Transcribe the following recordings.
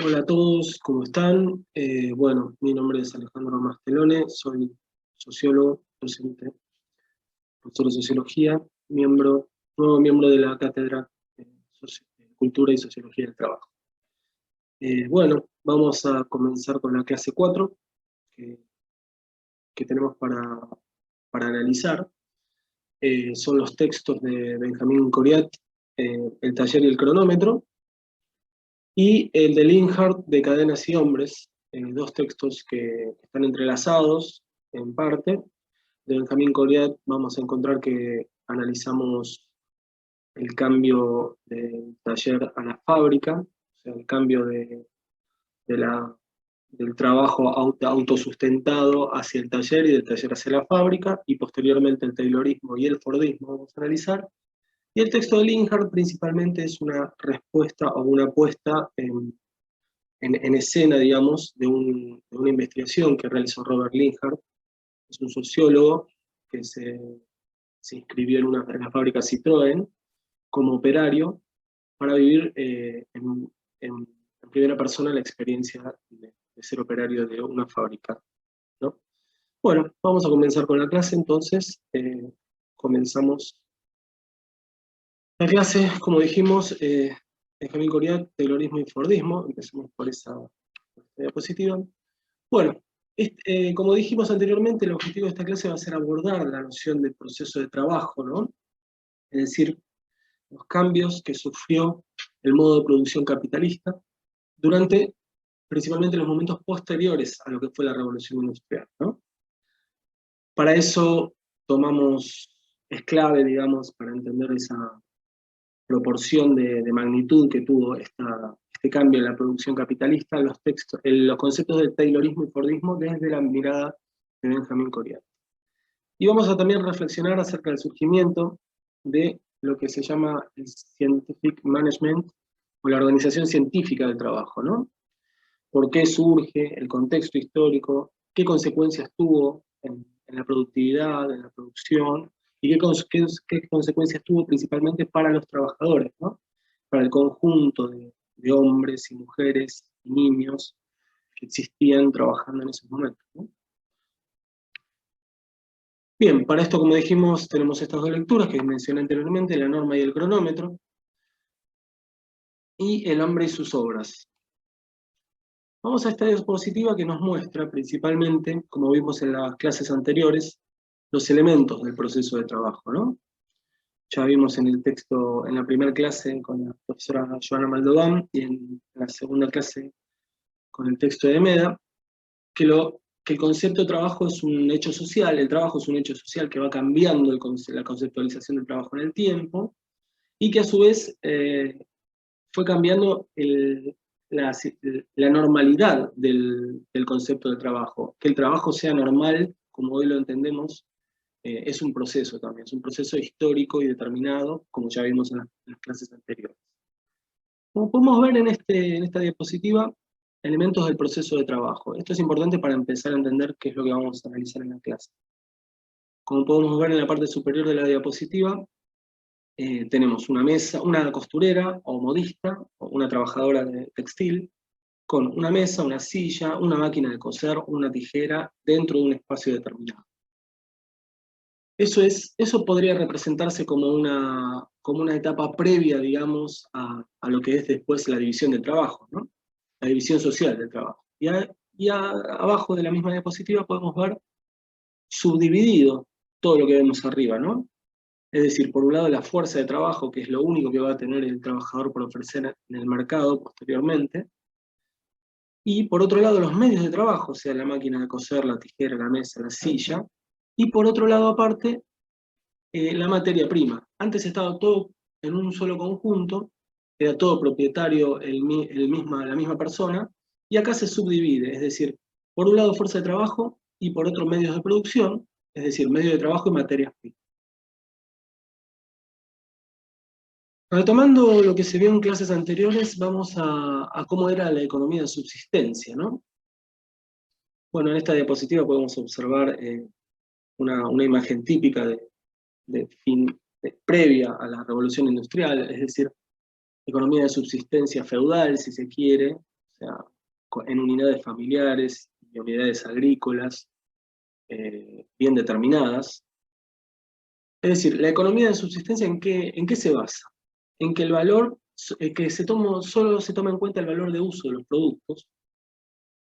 Hola a todos, ¿cómo están? Bueno, mi nombre es Alejandro Mastelone, soy sociólogo, docente, profesor de sociología, nuevo miembro de la cátedra de Cultura y Sociología del Trabajo. Bueno, vamos a comenzar con la clase 4 que tenemos para analizar. Son los textos de Benjamín Coriat, El taller y el cronómetro, y el de Linhart de Cadenas y Hombres, dos textos que están entrelazados en parte. De Benjamín Coriat vamos a encontrar que analizamos el cambio del taller a la fábrica, o sea, el cambio de del trabajo autosustentado hacia el taller y del taller hacia la fábrica, y posteriormente el taylorismo y el fordismo vamos a analizar. Y el texto de Linhart principalmente es una respuesta o una apuesta en escena, digamos, de una investigación que realizó Robert Linhart. Es un sociólogo que se inscribió en la fábrica Citroën como operario para vivir en primera persona la experiencia de ser operario de una fábrica, ¿no? Bueno, vamos a comenzar con la clase entonces. Comenzamos la clase, como dijimos, Benjamín Coriat, taylorismo y fordismo. Empecemos por esta diapositiva. Bueno, como dijimos anteriormente, el objetivo de esta clase va a ser abordar la noción del proceso de trabajo, ¿no? Es decir, los cambios que sufrió el modo de producción capitalista durante principalmente los momentos posteriores a lo que fue la revolución industrial, ¿no? Para eso es clave, digamos, para entender esa proporción de magnitud que tuvo este cambio en la producción capitalista, los conceptos de taylorismo y fordismo desde la mirada de Benjamín Coriat. Y vamos a también reflexionar acerca del surgimiento de lo que se llama el scientific management, o la organización científica del trabajo, ¿no? ¿Por qué surge? El contexto histórico, qué consecuencias tuvo en la productividad, en la producción, y qué consecuencias tuvo principalmente para los trabajadores, ¿no? Para el conjunto de hombres y mujeres y niños que existían trabajando en esos momentos, ¿no? Bien, para esto, como dijimos, tenemos estas dos lecturas que mencioné anteriormente, La norma y el cronómetro, y El hombre y sus obras. Vamos a esta diapositiva que nos muestra principalmente, como vimos en las clases anteriores, los elementos del proceso de trabajo, ¿no? Ya vimos en el texto, en la primera clase con la profesora Joana Maldován, y en la segunda clase con el texto de Meda, que el concepto de trabajo es un hecho social, el trabajo es un hecho social que va cambiando la conceptualización del trabajo en el tiempo, y que a su vez fue cambiando la, la normalidad del concepto de trabajo. Que el trabajo sea normal, como hoy lo entendemos, es un proceso también, es un proceso histórico y determinado, como ya vimos en las clases anteriores. Como podemos ver en esta diapositiva, elementos del proceso de trabajo. Esto es importante para empezar a entender qué es lo que vamos a analizar en la clase. Como podemos ver en la parte superior de la diapositiva, tenemos una mesa, una costurera o modista, o una trabajadora de textil, con una mesa, una silla, una máquina de coser, una tijera, dentro de un espacio determinado. Eso podría representarse como una etapa previa, digamos, a lo que es después la división del trabajo, ¿no? La división social del trabajo. Abajo de la misma diapositiva podemos ver subdividido todo lo que vemos arriba, ¿no? Es decir, por un lado la fuerza de trabajo, que es lo único que va a tener el trabajador por ofrecer en el mercado posteriormente, y por otro lado los medios de trabajo, o sea, la máquina de coser, la tijera, la mesa, la silla, y por otro lado aparte, la materia prima. Antes estaba todo en un solo conjunto, era todo propietario la misma persona, y acá se subdivide, es decir, por un lado fuerza de trabajo y por otro medios de producción, es decir, medios de trabajo y materias primas. Retomando lo que se vio en clases anteriores, vamos a cómo era la economía de subsistencia, ¿no? Bueno, en esta diapositiva podemos observar una imagen típica previa a la revolución industrial, es decir, economía de subsistencia feudal, si se quiere, o sea, en unidades familiares y unidades agrícolas bien determinadas. Es decir, la economía de subsistencia, ¿en qué se basa? En que el valor, que solo se toma en cuenta el valor de uso de los productos.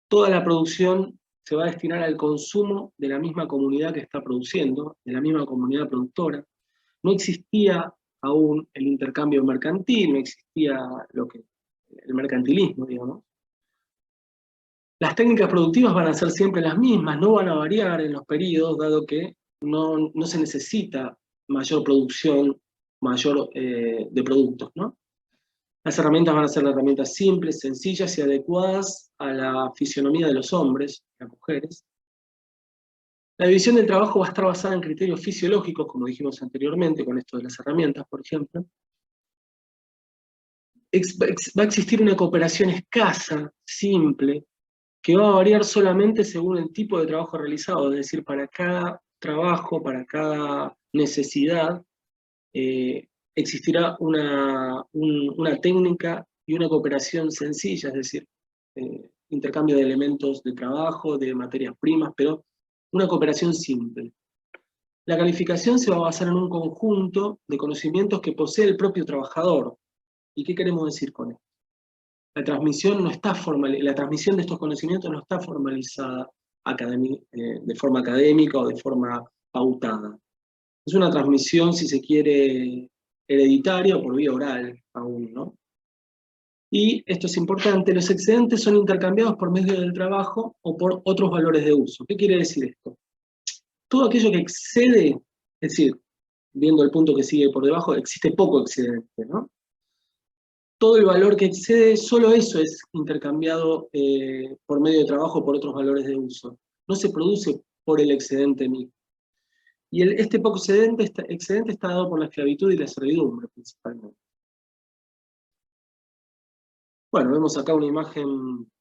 Toda la producción se va a destinar al consumo de la misma comunidad que está produciendo, de la misma comunidad productora. No existía aún el intercambio mercantil, no existía el mercantilismo, digamos. Las técnicas productivas van a ser siempre las mismas, no van a variar en los periodos, dado que no se necesita mayor producción, mayor de productos, ¿no? Las herramientas van a ser herramientas simples, sencillas y adecuadas a la fisionomía de los hombres y las mujeres. La división del trabajo va a estar basada en criterios fisiológicos, como dijimos anteriormente, con esto de las herramientas, por ejemplo. Va a existir una cooperación escasa, simple, que va a variar solamente según el tipo de trabajo realizado, es decir, para cada trabajo, para cada necesidad, existirá una técnica y una cooperación sencilla, es decir, intercambio de elementos de trabajo, de materias primas, pero una cooperación simple. La calificación se va a basar en un conjunto de conocimientos que posee el propio trabajador. ¿Y qué queremos decir con esto? La transmisión de estos conocimientos no está formalizada de forma académica o de forma pautada. Es una transmisión, si se quiere, hereditaria o por vía oral aún, ¿no? Y esto es importante, los excedentes son intercambiados por medio del trabajo o por otros valores de uso. ¿Qué quiere decir esto? Todo aquello que excede, es decir, viendo el punto que sigue por debajo, existe poco excedente, ¿no? Todo el valor que excede, solo eso es intercambiado por medio de trabajo por otros valores de uso. No se produce por el excedente mismo. Y este poco excedente está dado por la esclavitud y la servidumbre, principalmente. Bueno, vemos acá una imagen,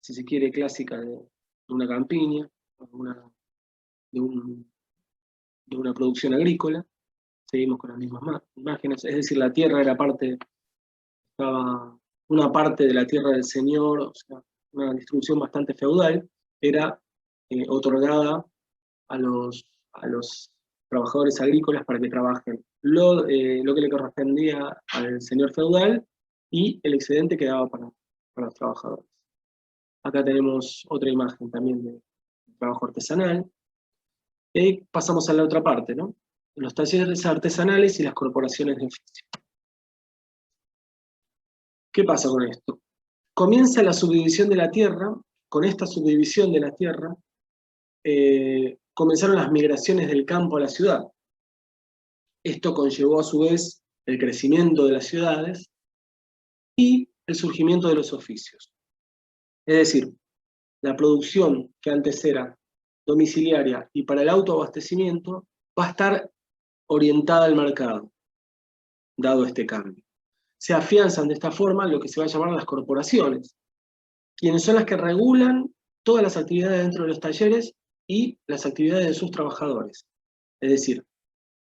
si se quiere, clásica de una campiña, de una producción agrícola. Seguimos con las mismas imágenes, es decir, la tierra estaba una parte de la tierra del señor, o sea, una distribución bastante feudal, era otorgada a los trabajadores agrícolas para que trabajen lo que le correspondía al señor feudal y el excedente quedaba para los trabajadores. Acá tenemos otra imagen también de trabajo artesanal. Y pasamos a la otra parte, ¿no? Los talleres artesanales y las corporaciones de oficio. ¿Qué pasa con esto? Comienza la subdivisión de la tierra. Con esta subdivisión de la tierra comenzaron las migraciones del campo a la ciudad. Esto conllevó a su vez el crecimiento de las ciudades y el surgimiento de los oficios. Es decir, la producción que antes era domiciliaria y para el autoabastecimiento va a estar orientada al mercado, dado este cambio. Se afianzan de esta forma lo que se va a llamar las corporaciones, quienes son las que regulan todas las actividades dentro de los talleres y las actividades de sus trabajadores. Es decir,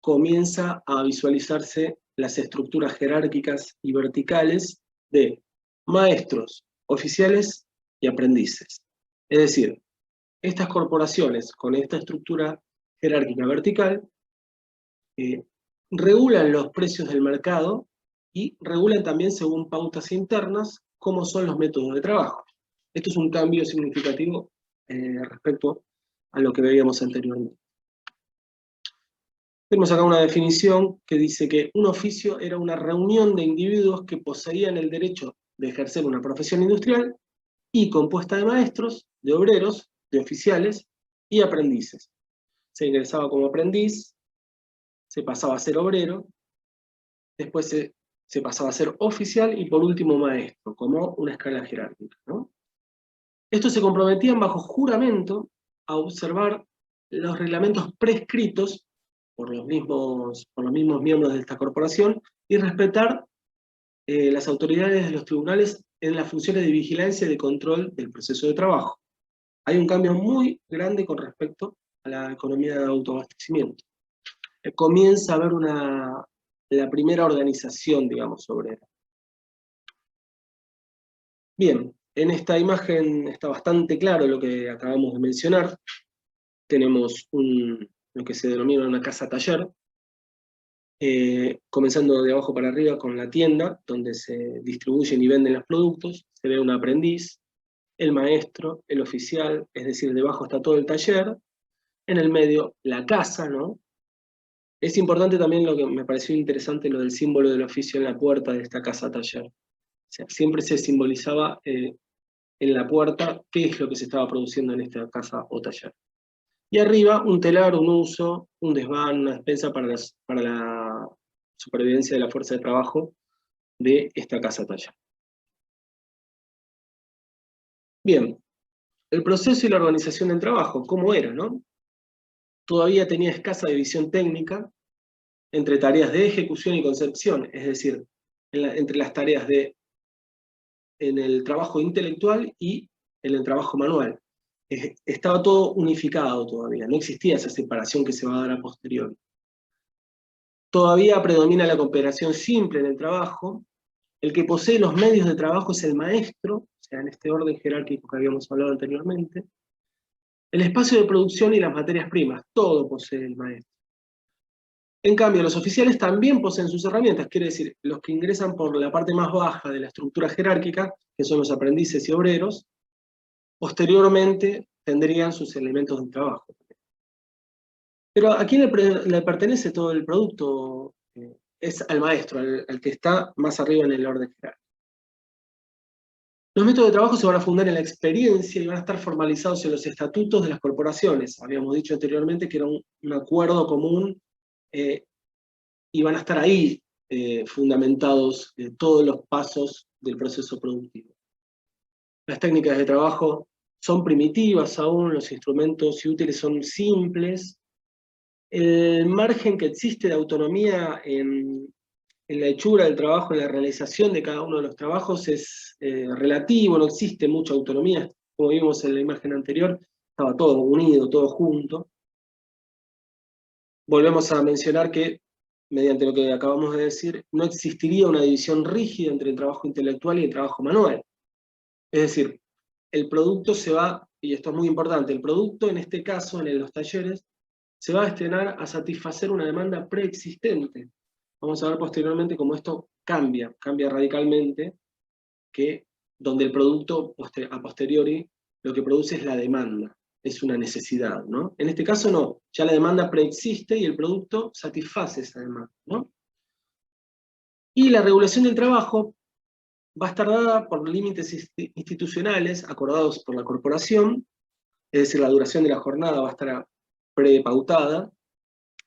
comienza a visualizarse las estructuras jerárquicas y verticales de maestros, oficiales y aprendices. Es decir, estas corporaciones con esta estructura jerárquica vertical regulan los precios del mercado y regulan también según pautas internas cómo son los métodos de trabajo. Esto es un cambio significativo respecto a lo que veíamos anteriormente. Tenemos acá una definición que dice que un oficio era una reunión de individuos que poseían el derecho de ejercer una profesión industrial y compuesta de maestros, de obreros, de oficiales y aprendices. Se ingresaba como aprendiz, se pasaba a ser obrero, después se pasaba a ser oficial y por último maestro, como una escala jerárquica, ¿no? Estos se comprometían bajo juramento a observar los reglamentos prescritos por los mismos miembros de esta corporación y respetar las autoridades de los tribunales en las funciones de vigilancia y de control del proceso de trabajo. Hay un cambio muy grande con respecto a la economía de autoabastecimiento. Comienza a haber la primera organización, digamos, obrera. Bien, En esta imagen está bastante claro lo que acabamos de mencionar. Tenemos lo que se denomina una casa-taller, comenzando de abajo para arriba con la tienda, donde se distribuyen y venden los productos. Se ve un aprendiz, el maestro, el oficial, es decir, debajo está todo el taller, en el medio la casa, ¿no? Es importante también lo que me pareció interesante, lo del símbolo del oficio en la puerta de esta casa-taller. O sea, siempre se simbolizaba en la puerta qué es lo que se estaba produciendo en esta casa o taller. Y arriba un telar, un uso, un desván, una despensa para la supervivencia de la fuerza de trabajo de esta casa-taller. Bien, el proceso y la organización del trabajo, ¿cómo era, no? Todavía tenía escasa división técnica entre tareas de ejecución y concepción, es decir, entre las tareas en el trabajo intelectual y en el trabajo manual. Estaba todo unificado todavía, no existía esa separación que se va a dar a posteriori. Todavía predomina la cooperación simple en el trabajo. El que posee los medios de trabajo es el maestro, o sea, en este orden jerárquico que habíamos hablado anteriormente. El espacio de producción y las materias primas, todo posee el maestro. En cambio, los oficiales también poseen sus herramientas, quiere decir, los que ingresan por la parte más baja de la estructura jerárquica, que son los aprendices y obreros, posteriormente tendrían sus elementos de trabajo. Pero ¿a quién le pertenece todo el producto? Es al maestro, al que está más arriba en el orden jerárquico. Los métodos de trabajo se van a fundar en la experiencia y van a estar formalizados en los estatutos de las corporaciones. Habíamos dicho anteriormente que era un acuerdo común y van a estar ahí fundamentados todos los pasos del proceso productivo. Las técnicas de trabajo son primitivas aún, los instrumentos y útiles son simples. El margen que existe de autonomía en la hechura del trabajo, en la realización de cada uno de los trabajos es relativo, no existe mucha autonomía, como vimos en la imagen anterior, estaba todo unido, todo junto. Volvemos a mencionar que, mediante lo que acabamos de decir, no existiría una división rígida entre el trabajo intelectual y el trabajo manual. Es decir, el producto se va, y esto es muy importante, el producto en este caso, en los talleres, se va a destinar a satisfacer una demanda preexistente. Vamos a ver posteriormente cómo esto cambia radicalmente, que donde el producto a posteriori lo que produce es la demanda, es una necesidad, ¿no? En este caso no, ya la demanda preexiste y el producto satisface esa demanda, ¿no? Y la regulación del trabajo va a estar dada por límites institucionales acordados por la corporación, es decir, la duración de la jornada va a estar prepautada,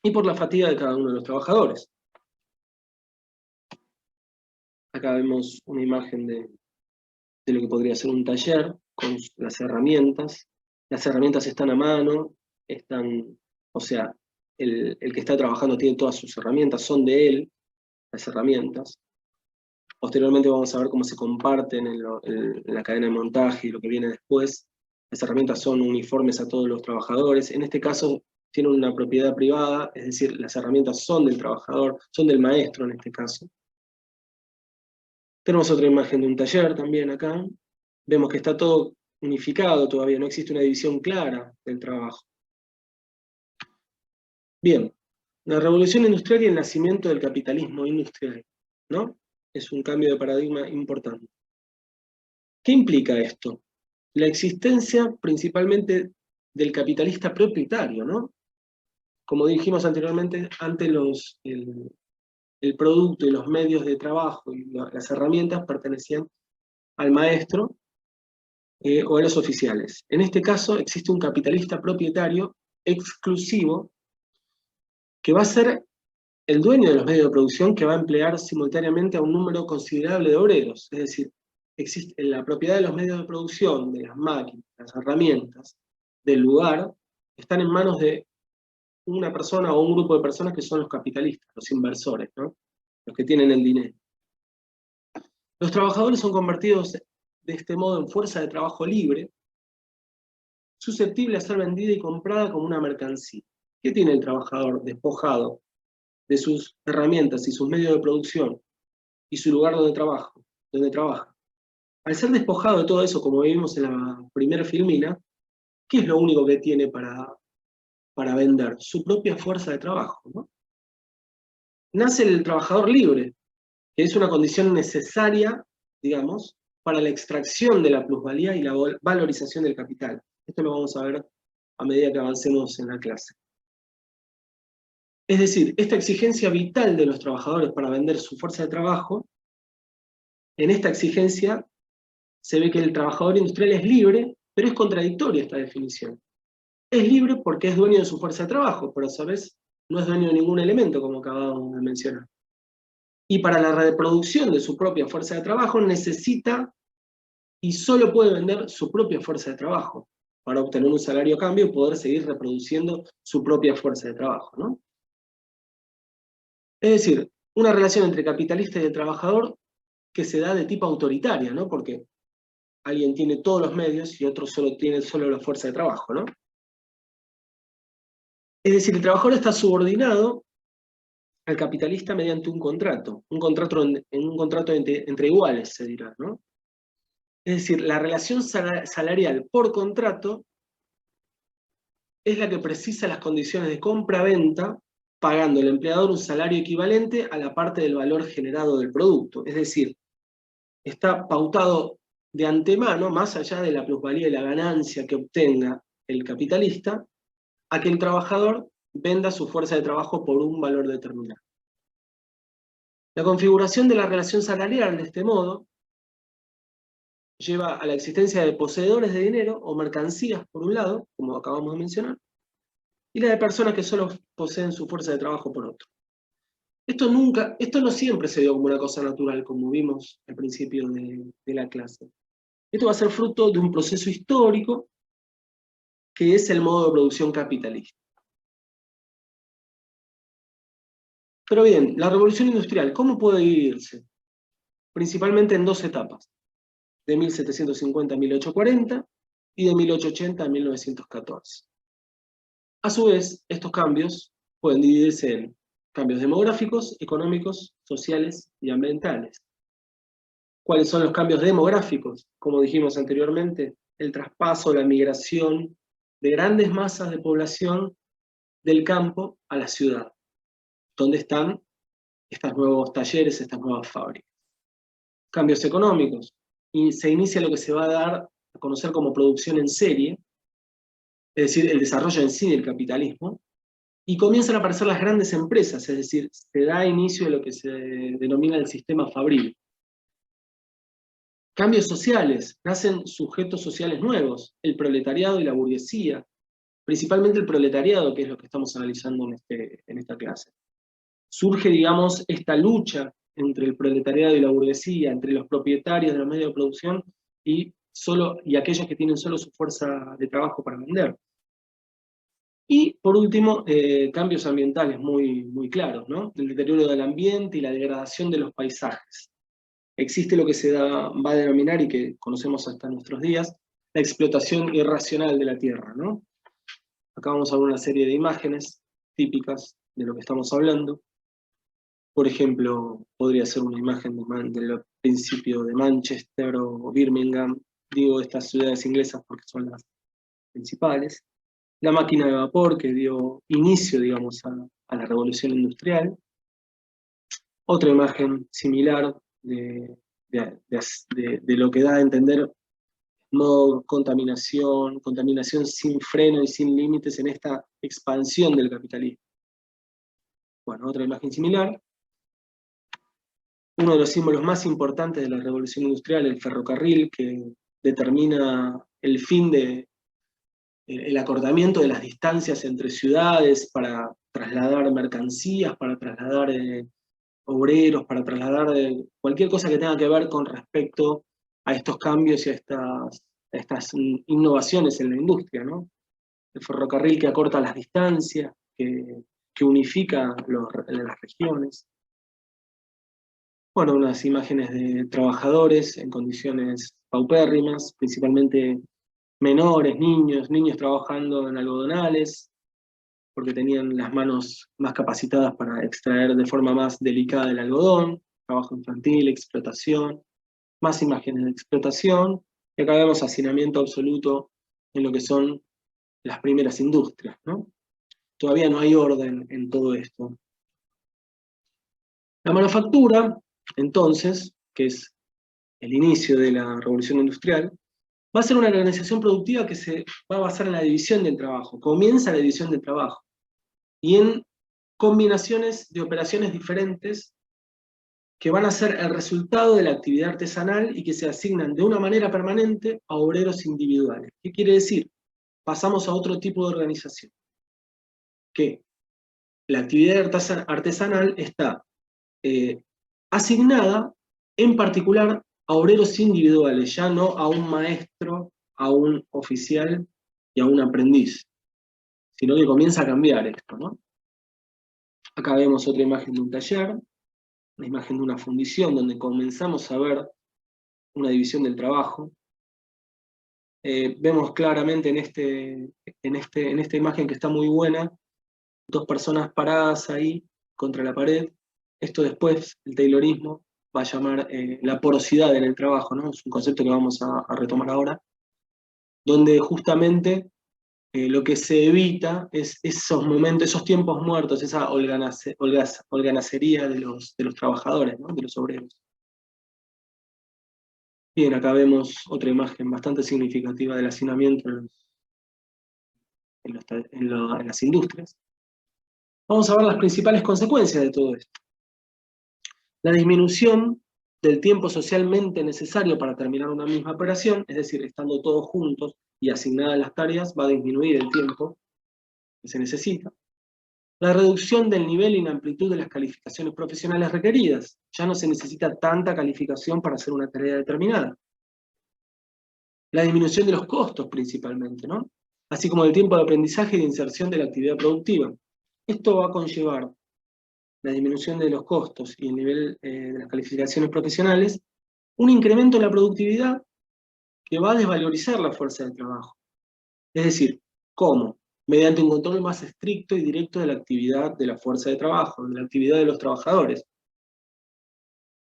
y por la fatiga de cada uno de los trabajadores. Acá vemos una imagen de lo que podría ser un taller con las herramientas. Las herramientas están a mano, o sea, el que está trabajando tiene todas sus herramientas, son de él, las herramientas. Posteriormente vamos a ver cómo se comparten en la cadena de montaje y lo que viene después. Las herramientas son uniformes a todos los trabajadores. En este caso tienen una propiedad privada, es decir, las herramientas son del trabajador, son del maestro en este caso. Tenemos otra imagen de un taller también acá. Vemos que está todo unificado todavía, no existe una división clara del trabajo. Bien, la revolución industrial y el nacimiento del capitalismo industrial, ¿no? Es un cambio de paradigma importante. ¿Qué implica esto? La existencia principalmente del capitalista propietario, ¿no? Como dijimos anteriormente, antes el producto y los medios de trabajo y las herramientas pertenecían al maestro o a los oficiales. En este caso existe un capitalista propietario exclusivo que va a ser el dueño de los medios de producción, que va a emplear simultáneamente a un número considerable de obreros. Es decir, existe la propiedad de los medios de producción, de las máquinas, las herramientas, del lugar, están en manos de una persona o un grupo de personas que son los capitalistas, los inversores, ¿no? Los que tienen el dinero. Los trabajadores son convertidos de este modo en fuerza de trabajo libre, susceptible a ser vendida y comprada como una mercancía. ¿Qué tiene el trabajador despojado de sus herramientas y sus medios de producción y su lugar donde trabaja? Al ser despojado de todo eso, como vimos en la primera filmina, ¿qué es lo único que tiene para vender? Su propia fuerza de trabajo, ¿no? Nace el trabajador libre, que es una condición necesaria, digamos, para la extracción de la plusvalía y la valorización del capital. Esto lo vamos a ver a medida que avancemos en la clase. Es decir, esta exigencia vital de los trabajadores para vender su fuerza de trabajo, en esta exigencia se ve que el trabajador industrial es libre, pero es contradictoria esta definición. Es libre porque es dueño de su fuerza de trabajo, pero a su vez no es dueño de ningún elemento, como acabamos de mencionar. Y para la reproducción de su propia fuerza de trabajo necesita y solo puede vender su propia fuerza de trabajo para obtener un salario a cambio y poder seguir reproduciendo su propia fuerza de trabajo, ¿no? Es decir, una relación entre capitalista y de trabajador que se da de tipo autoritaria, ¿no? Porque alguien tiene todos los medios y otro tiene solo la fuerza de trabajo, ¿no? Es decir, el trabajador está subordinado al capitalista mediante un contrato entre iguales, se dirá, ¿no? Es decir, la relación salarial por contrato es la que precisa las condiciones de compra-venta, pagando el empleador un salario equivalente a la parte del valor generado del producto. Es decir, está pautado de antemano, más allá de la plusvalía y la ganancia que obtenga el capitalista, a que el trabajador venda su fuerza de trabajo por un valor determinado. La configuración de la relación salarial de este modo lleva a la existencia de poseedores de dinero o mercancías, por un lado, como acabamos de mencionar, y la de personas que solo poseen su fuerza de trabajo por otro. Esto no siempre se dio como una cosa natural, como vimos al principio de la clase. Esto va a ser fruto de un proceso histórico que es el modo de producción capitalista. Pero bien, la revolución industrial, ¿cómo puede dividirse? Principalmente en dos etapas, de 1750 a 1840 y de 1880 a 1914. A su vez, estos cambios pueden dividirse en cambios demográficos, económicos, sociales y ambientales. ¿Cuáles son los cambios demográficos? Como dijimos anteriormente, el traspaso, la migración de grandes masas de población del campo a la ciudad, donde están estos nuevos talleres, estas nuevas fábricas. Cambios económicos, y se inicia lo que se va a dar a conocer como producción en serie, es decir, el desarrollo en sí del capitalismo, y comienzan a aparecer las grandes empresas, es decir, se da inicio a lo que se denomina el sistema fabril. Cambios sociales, nacen sujetos sociales nuevos, el proletariado y la burguesía, principalmente el proletariado, que es lo que estamos analizando en esta clase. Surge, digamos, esta lucha entre el proletariado y la burguesía, entre los propietarios de los medios de producción y aquellos que tienen solo su fuerza de trabajo para vender. Y, por último, cambios ambientales muy claros, ¿no? El deterioro del ambiente y la degradación de los paisajes. Existe lo que va a denominar, y que conocemos hasta nuestros días, la explotación irracional de la tierra, ¿no? Acá vamos a ver una serie de imágenes típicas de lo que estamos hablando. Por ejemplo, podría ser una imagen del principio de Manchester o Birmingham, digo estas ciudades inglesas porque son las principales. La máquina de vapor que dio inicio, digamos, a la revolución industrial. Otra imagen similar de lo que da a entender modo contaminación sin freno y sin límites en esta expansión del capitalismo. Bueno, otra imagen similar. Uno de los símbolos más importantes de la revolución industrial, el ferrocarril, que determina el fin el acortamiento de las distancias entre ciudades para trasladar mercancías, para trasladar obreros, para trasladar cualquier cosa que tenga que ver con respecto a estos cambios y a estas innovaciones en la industria, ¿no? El ferrocarril que acorta las distancias, que unifica las regiones. Bueno, unas imágenes de trabajadores en condiciones paupérrimas, principalmente menores, niños trabajando en algodonales, porque tenían las manos más capacitadas para extraer de forma más delicada el algodón, trabajo infantil, explotación. más imágenes de explotación, y acá vemos hacinamiento absoluto en lo que son las primeras industrias, ¿no? Todavía no hay orden en todo esto. La manufactura, entonces, que es el inicio de la revolución industrial, va a ser una organización productiva que se va a basar en la división del trabajo. Comienza la división del trabajo. Y en combinaciones de operaciones diferentes que van a ser el resultado de la actividad artesanal y que se asignan de una manera permanente a obreros individuales. ¿Qué quiere decir? Pasamos a otro tipo de organización. Que la actividad artesanal está asignada en particular a obreros individuales, ya no a un maestro, a un oficial y a un aprendiz, sino que comienza a cambiar esto, ¿no? Acá vemos otra imagen de un taller, una imagen de una fundición donde comenzamos a ver una división del trabajo. Vemos claramente en esta imagen que está muy buena, dos personas paradas ahí contra la pared. Esto después, el taylorismo, va a llamar la porosidad en el trabajo, ¿no? Es un concepto que vamos a retomar ahora, donde justamente lo que se evita es esos momentos, esos tiempos muertos, esa holganacería de los trabajadores, ¿no? De los obreros. Bien, acá vemos otra imagen bastante significativa del hacinamiento en las industrias. Vamos a ver las principales consecuencias de todo esto. La disminución del tiempo socialmente necesario para terminar una misma operación, es decir, estando todos juntos y asignadas las tareas, va a disminuir el tiempo que se necesita. La reducción del nivel y la amplitud de las calificaciones profesionales requeridas. Ya no se necesita tanta calificación para hacer una tarea determinada. La disminución de los costos principalmente, ¿no? Así como el tiempo de aprendizaje y de inserción de la actividad productiva. Esto va a conllevar la disminución de los costos y el nivel de las calificaciones profesionales, un incremento en la productividad que va a desvalorizar la fuerza de trabajo. Es decir, ¿cómo? Mediante un control más estricto y directo de la actividad de la fuerza de trabajo, de la actividad de los trabajadores.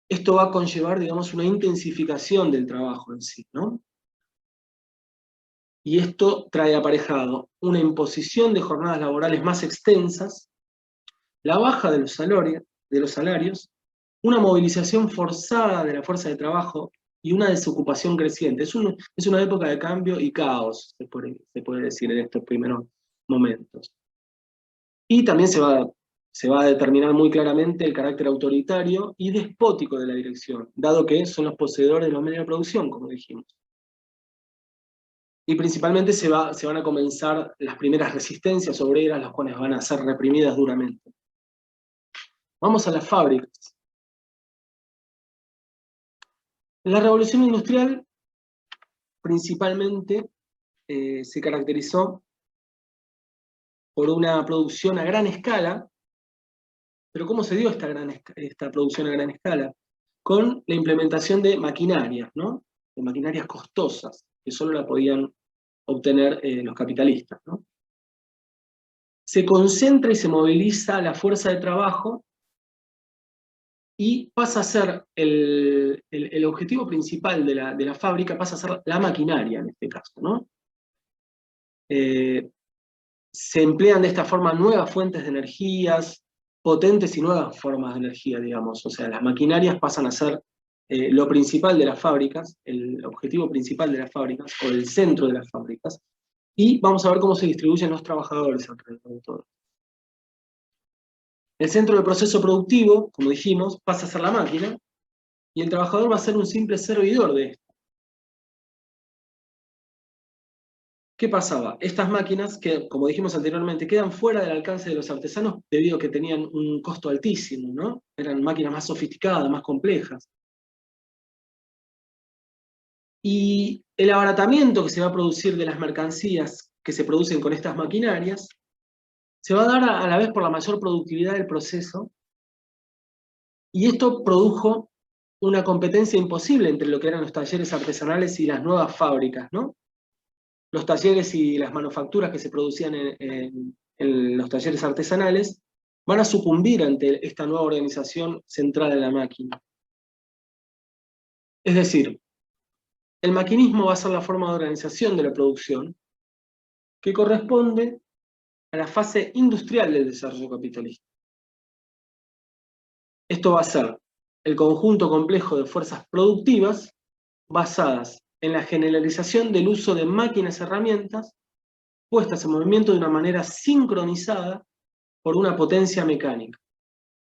Esto va a conllevar, digamos, una intensificación del trabajo en sí, ¿no? Y esto trae aparejado una imposición de jornadas laborales más extensas, la baja de los salarios, una movilización forzada de la fuerza de trabajo y una desocupación creciente. Es una época de cambio y caos, se puede decir en estos primeros momentos. Y también se va a determinar muy claramente el carácter autoritario y despótico de la dirección, dado que son los poseedores de los medios de producción, como dijimos. Y principalmente se van a comenzar las primeras resistencias obreras, las cuales van a ser reprimidas duramente. Vamos a las fábricas. La revolución industrial principalmente se caracterizó por una producción a gran escala, pero ¿cómo se dio esta producción a gran escala? Con la implementación de maquinarias, ¿no? De maquinarias costosas, que solo la podían obtener los capitalistas, ¿no? Se concentra y se moviliza la fuerza de trabajo y pasa a ser el objetivo principal de la fábrica, pasa a ser la maquinaria en este caso, ¿no? Se emplean de esta forma nuevas fuentes de energías, potentes y nuevas formas de energía, digamos. O sea, las maquinarias pasan a ser lo principal de las fábricas, el objetivo principal de las fábricas, o el centro de las fábricas, y vamos a ver cómo se distribuyen los trabajadores alrededor de todo. El centro del proceso productivo, como dijimos, pasa a ser la máquina, y el trabajador va a ser un simple servidor de esto. ¿Qué pasaba? Estas máquinas, que como dijimos anteriormente, quedan fuera del alcance de los artesanos debido a que tenían un costo altísimo, ¿no? Eran máquinas más sofisticadas, más complejas. Y el abaratamiento que se va a producir de las mercancías que se producen con estas maquinarias se va a dar a la vez por la mayor productividad del proceso, y esto produjo una competencia imposible entre lo que eran los talleres artesanales y las nuevas fábricas, ¿no? Los talleres y las manufacturas que se producían en los talleres artesanales van a sucumbir ante esta nueva organización centrada en la máquina. Es decir, el maquinismo va a ser la forma de organización de la producción que corresponde a la fase industrial del desarrollo capitalista. Esto va a ser el conjunto complejo de fuerzas productivas basadas en la generalización del uso de máquinas y herramientas puestas en movimiento de una manera sincronizada por una potencia mecánica.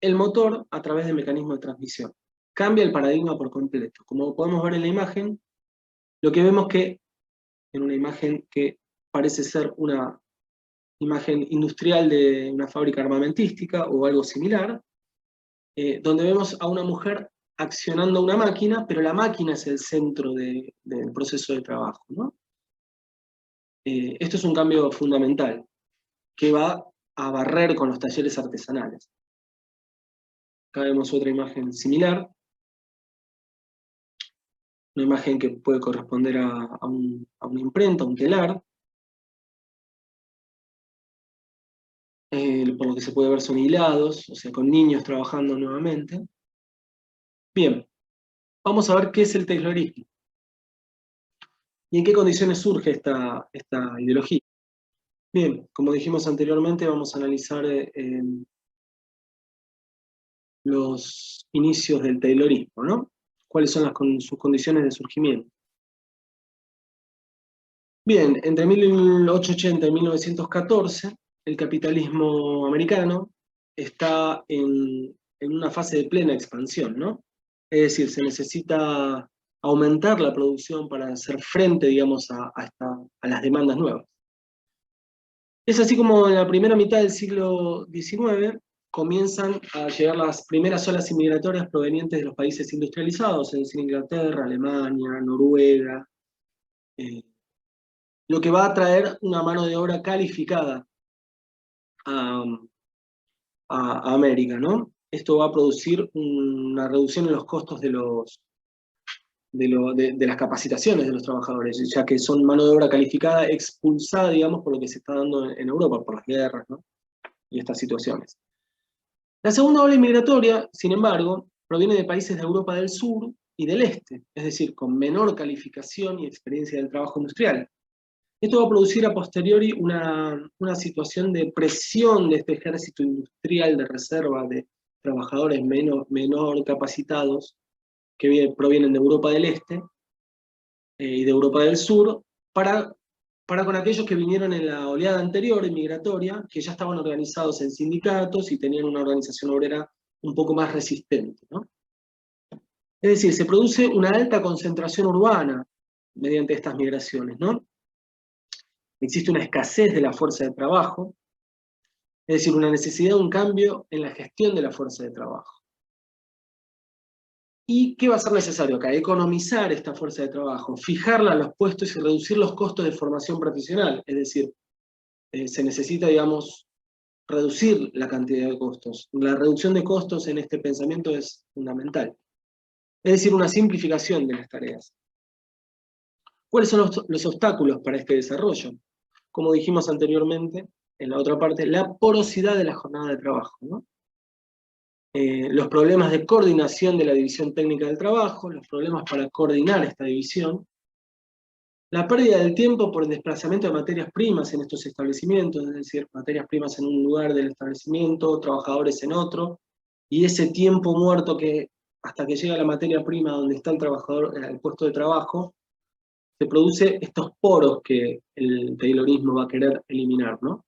El motor a través del mecanismo de transmisión. Cambia el paradigma por completo. Como podemos ver en la imagen, lo que vemos que, en una imagen que parece ser una imagen industrial de una fábrica armamentística o algo similar, donde vemos a una mujer accionando una máquina, pero la máquina es el centro del proceso de trabajo, ¿no? Esto es un cambio fundamental, que va a barrer con los talleres artesanales. Acá vemos otra imagen similar, una imagen que puede corresponder a una imprenta, a un telar. Por lo que se puede ver son hilados, o sea, con niños trabajando nuevamente. Bien, vamos a ver qué es el Taylorismo y en qué condiciones surge esta ideología. Bien, como dijimos anteriormente, vamos a analizar los inicios del Taylorismo, ¿no? ¿Cuáles son sus condiciones de surgimiento? Bien, entre 1880 y 1914, el capitalismo americano está en una fase de plena expansión, ¿no? Es decir, se necesita aumentar la producción para hacer frente, digamos, a las demandas nuevas. Es así como en la primera mitad del siglo XIX comienzan a llegar las primeras olas inmigratorias provenientes de los países industrializados, es decir, Inglaterra, Alemania, Noruega, lo que va a traer una mano de obra calificada a, a América, ¿no? Esto va a producir una reducción en los costos de las capacitaciones de los trabajadores, ya que son mano de obra calificada expulsada, digamos, por lo que se está dando en Europa, por las guerras, ¿no? Y estas situaciones. La segunda ola inmigratoria, sin embargo, proviene de países de Europa del Sur y del Este, es decir, con menor calificación y experiencia del trabajo industrial. Esto va a producir a posteriori una situación de presión de este ejército industrial de reserva de trabajadores menor capacitados que provienen de Europa del Este y de Europa del Sur para con aquellos que vinieron en la oleada anterior, inmigratoria, que ya estaban organizados en sindicatos y tenían una organización obrera un poco más resistente, ¿no? Es decir, se produce una alta concentración urbana mediante estas migraciones, ¿no? Existe una escasez de la fuerza de trabajo, es decir, una necesidad de un cambio en la gestión de la fuerza de trabajo. ¿Y qué va a ser necesario acá? Economizar esta fuerza de trabajo, fijarla a los puestos y reducir los costos de formación profesional, es decir, se necesita, digamos, reducir la cantidad de costos. La reducción de costos en este pensamiento es fundamental. Es decir, una simplificación de las tareas. ¿Cuáles son los obstáculos para este desarrollo? Como dijimos anteriormente, en la otra parte, la porosidad de la jornada de trabajo, ¿no? Los problemas de coordinación de la división técnica del trabajo, los problemas para coordinar esta división, la pérdida del tiempo por el desplazamiento de materias primas en estos establecimientos, es decir, materias primas en un lugar del establecimiento, trabajadores en otro, y ese tiempo muerto que hasta que llega la materia prima donde está el trabajador, el puesto de trabajo, se produce estos poros que el taylorismo va a querer eliminar, ¿no?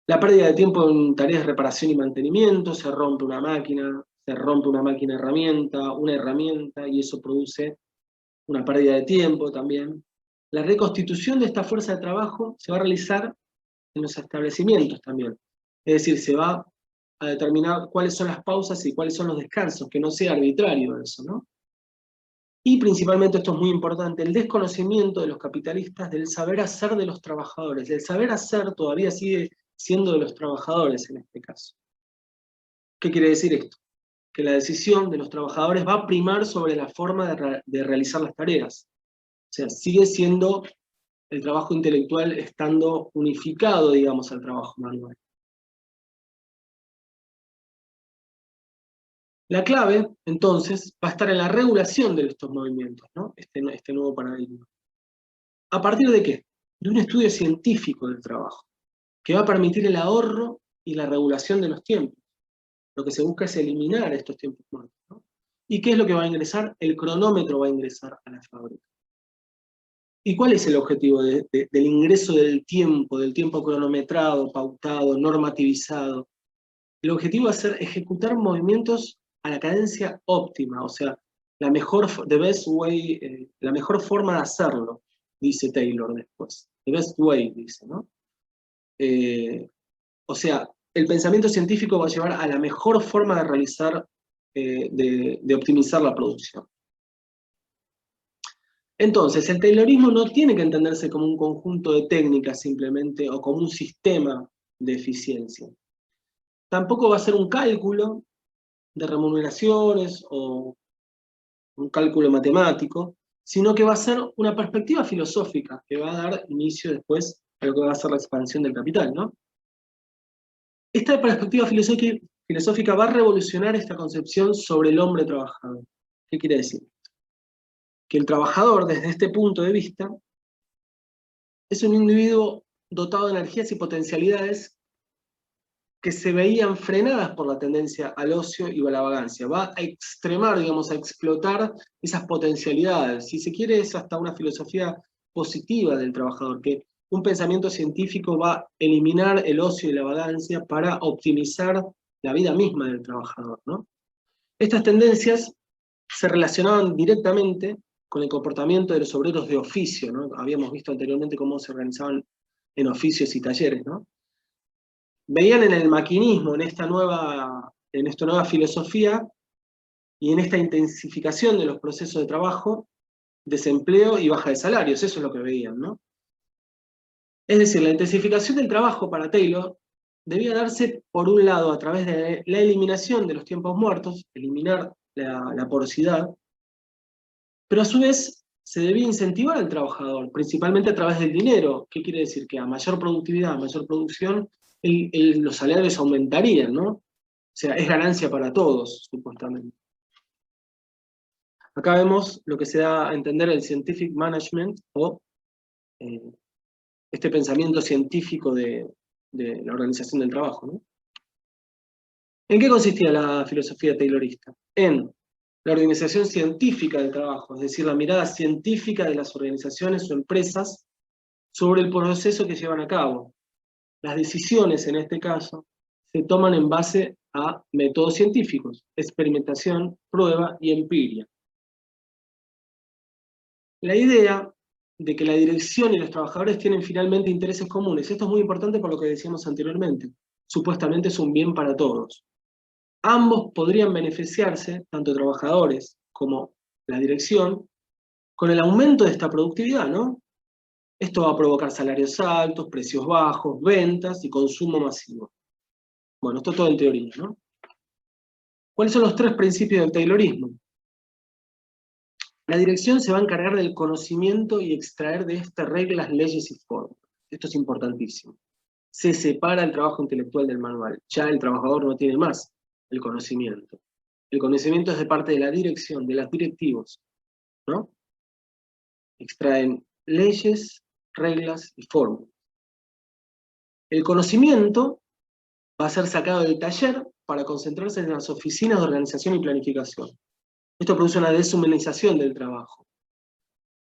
La pérdida de tiempo en tareas de reparación y mantenimiento, se rompe una máquina herramienta, una herramienta, y eso produce una pérdida de tiempo también. La reconstitución de esta fuerza de trabajo se va a realizar en los establecimientos también. Es decir, se va a determinar cuáles son las pausas y cuáles son los descansos, que no sea arbitrario eso, ¿no? Y principalmente, esto es muy importante, el desconocimiento de los capitalistas del saber hacer de los trabajadores. El saber hacer todavía sigue siendo de los trabajadores en este caso. ¿Qué quiere decir esto? Que la decisión de los trabajadores va a primar sobre la forma de realizar las tareas. O sea, sigue siendo el trabajo intelectual estando unificado, digamos, al trabajo manual. La clave, entonces, va a estar en la regulación de estos movimientos, ¿no? Este nuevo paradigma. ¿A partir de qué? De un estudio científico del trabajo, que va a permitir el ahorro y la regulación de los tiempos. Lo que se busca es eliminar estos tiempos muertos, ¿no? ¿Y qué es lo que va a ingresar? El cronómetro va a ingresar a la fábrica. ¿Y cuál es el objetivo del ingreso del tiempo cronometrado, pautado, normativizado? El objetivo va a ser ejecutar movimientos a la cadencia óptima, o sea, la mejor forma de hacerlo, dice Taylor después. The best way, dice, ¿no? O sea, el pensamiento científico va a llevar a la mejor forma de realizar, de optimizar la producción. Entonces, el Taylorismo no tiene que entenderse como un conjunto de técnicas simplemente, o como un sistema de eficiencia. Tampoco va a ser un cálculo de remuneraciones o un cálculo matemático, sino que va a ser una perspectiva filosófica que va a dar inicio después a lo que va a ser la expansión del capital, ¿no? Esta perspectiva filosófica va a revolucionar esta concepción sobre el hombre trabajador. ¿Qué quiere decir? Que el trabajador, desde este punto de vista, es un individuo dotado de energías y potencialidades que se veían frenadas por la tendencia al ocio y a la vagancia. Va a extremar, digamos, a explotar esas potencialidades. Si se quiere, es hasta una filosofía positiva del trabajador, que un pensamiento científico va a eliminar el ocio y la vagancia para optimizar la vida misma del trabajador, ¿no? Estas tendencias se relacionaban directamente con el comportamiento de los obreros de oficio, ¿no? Habíamos visto anteriormente cómo se organizaban en oficios y talleres, ¿no? Veían en el maquinismo, en esta nueva filosofía y en esta intensificación de los procesos de trabajo, desempleo y baja de salarios, eso es lo que veían, ¿no? Es decir, la intensificación del trabajo para Taylor debía darse, por un lado, a través de la eliminación de los tiempos muertos, eliminar la porosidad, pero a su vez se debía incentivar al trabajador, principalmente a través del dinero. ¿Qué quiere decir? Que a mayor productividad, a mayor producción, los salarios aumentarían, ¿no? O sea, es ganancia para todos, supuestamente. Acá vemos lo que se da a entender el scientific management, o este pensamiento científico de la organización del trabajo, ¿no? ¿En qué consistía la filosofía taylorista? En la organización científica del trabajo, es decir, la mirada científica de las organizaciones o empresas sobre el proceso que llevan a cabo. Las decisiones, en este caso, se toman en base a métodos científicos, experimentación, prueba y empiria. La idea de que la dirección y los trabajadores tienen finalmente intereses comunes. Esto es muy importante por lo que decíamos anteriormente. Supuestamente es un bien para todos. Ambos podrían beneficiarse, tanto trabajadores como la dirección, con el aumento de esta productividad, ¿no? Esto va a provocar salarios altos, precios bajos, ventas y consumo masivo. Bueno, esto todo en teoría, ¿no? ¿Cuáles son los tres principios del Taylorismo? La dirección se va a encargar del conocimiento y extraer de estas reglas, leyes y formas. Esto es importantísimo. Se separa el trabajo intelectual del manual. Ya el trabajador no tiene más el conocimiento. El conocimiento es de parte de la dirección, de los directivos, ¿no? Extraen leyes, reglas y formas. El conocimiento va a ser sacado del taller para concentrarse en las oficinas de organización y planificación. Esto produce una deshumanización del trabajo.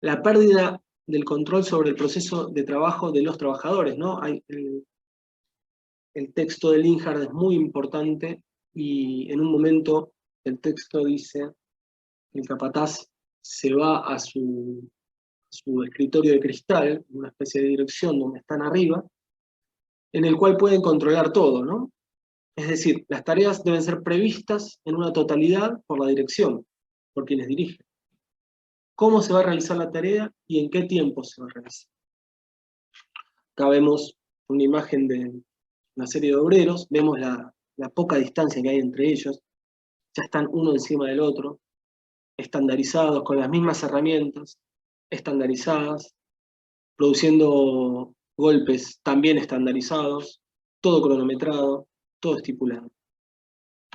La pérdida del control sobre el proceso de trabajo de los trabajadores, ¿no? El texto de Linhart es muy importante y en un momento el texto dice que el capataz se va a su escritorio de cristal, una especie de dirección donde están arriba, en el cual pueden controlar todo, ¿no? Es decir, las tareas deben ser previstas en una totalidad por la dirección, por quienes dirigen. ¿Cómo se va a realizar la tarea y en qué tiempo se va a realizar? Acá vemos una imagen de una serie de obreros, vemos la poca distancia que hay entre ellos, ya están uno encima del otro, estandarizados, con las mismas herramientas, estandarizadas, produciendo golpes también estandarizados, todo cronometrado, todo estipulado.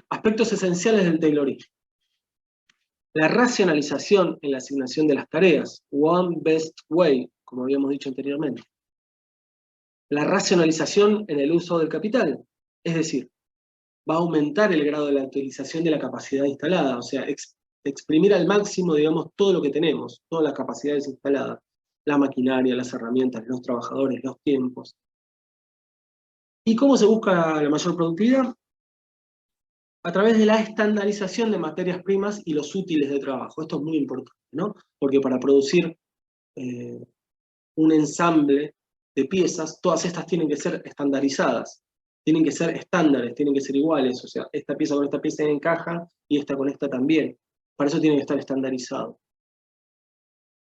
Aspectos esenciales del Taylorismo. La racionalización en la asignación de las tareas, one best way, como habíamos dicho anteriormente. La racionalización en el uso del capital, es decir, va a aumentar el grado de la utilización de la capacidad instalada, o sea, exprimir al máximo, digamos, todo lo que tenemos, todas las capacidades instaladas, la maquinaria, las herramientas, los trabajadores, los tiempos. ¿Y cómo se busca la mayor productividad? A través de la estandarización de materias primas y los útiles de trabajo. Esto es muy importante, ¿no? Porque para producir un ensamble de piezas, todas estas tienen que ser estandarizadas, tienen que ser estándares, tienen que ser iguales, o sea, esta pieza con esta pieza encaja y esta con esta también. Para eso tiene que estar estandarizado.